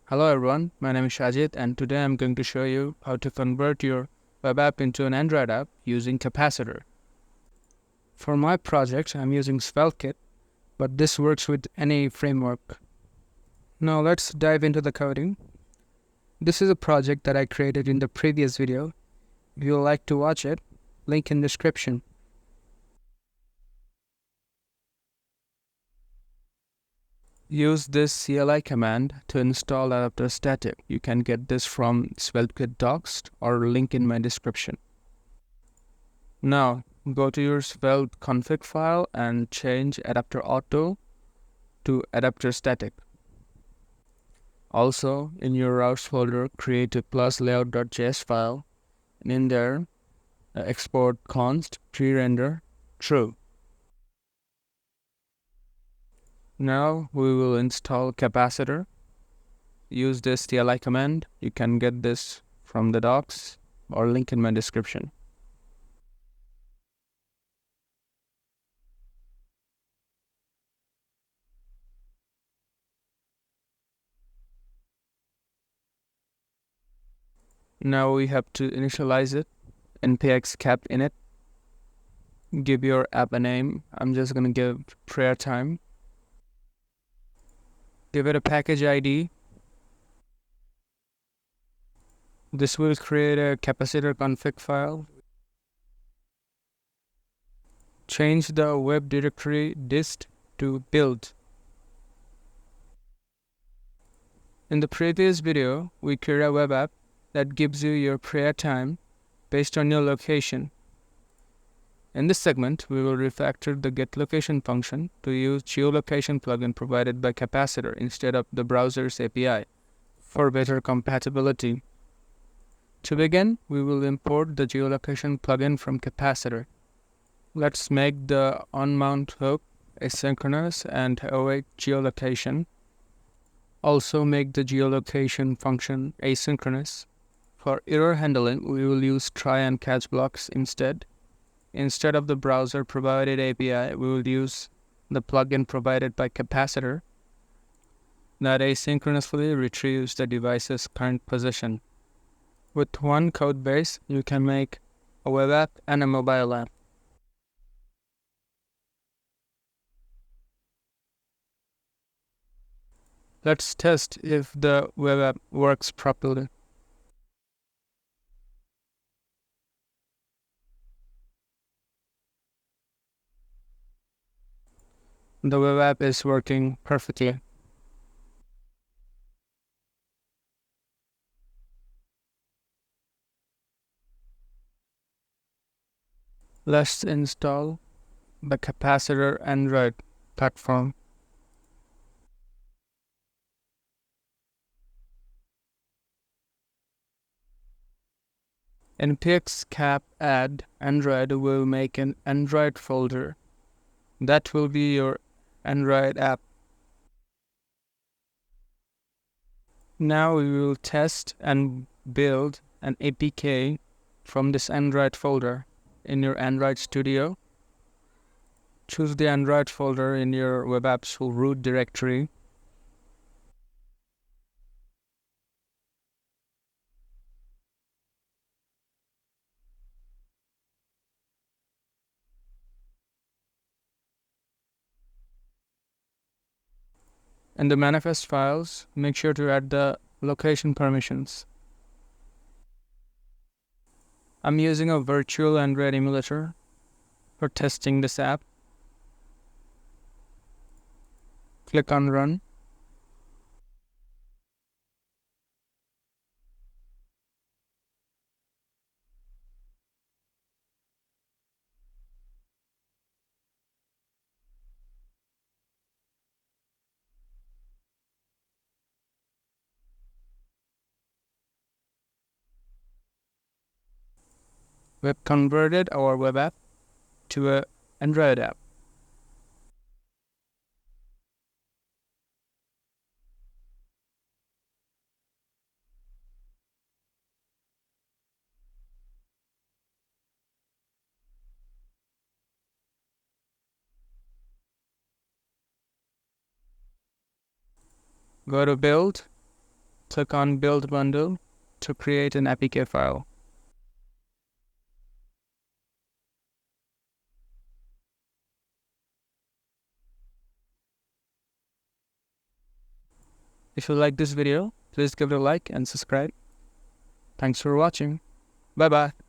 Hello everyone, my name is Shajid and today I'm going to show you how to convert your web app into an Android app using Capacitor. For my project, I'm using sveltekit, but this works with any framework. Now let's dive into the coding. This is a project that I created in the previous video. If you would like to watch it, link in description. Use this CLI command to install adapter static. You can get this from sveltekit docs or link in my description. Now go to your svelte config file and change adapter auto to adapter static. Also in your routes folder, create a plus layout.js file and in there export const prerender true. Now we will install Capacitor. Use this CLI command. You can get this from the docs or link in my description. Now we have to initialize it. npx cap init. Give your app a name. I'm just gonna give prayer time. Give it a package ID. This will create a capacitor config file. Change the web directory dist to build. In the previous video, we created a web app that gives you your prayer time based on your location. In this segment, we will refactor the getLocation function to use geolocation plugin provided by Capacitor instead of the browser's API for better compatibility. To begin, we will import the geolocation plugin from Capacitor. Let's make the onMount hook asynchronous and await geolocation. Also make the geolocation function asynchronous. For error handling, we will use try and catch blocks instead. Instead of the browser provided API, we will use the plugin provided by Capacitor that asynchronously retrieves the device's current position. With one code base, you can make a web app and a mobile app. Let's test if the web app works properly. The web app is working perfectly. Let's install the Capacitor Android platform. npx cap add Android will make an Android folder. That will be your Android app. Now we will test and build an APK from this Android folder in your Android Studio. Choose the Android folder in your web app's root directory. In the manifest files, make sure to add the location permissions. I'm using a virtual Android emulator for testing this app. Click on Run. We've converted our web app to an Android app. Go to Build, click on Build Bundle to create an APK file. If you like this video, please give it a like and subscribe. Thanks for watching. Bye bye.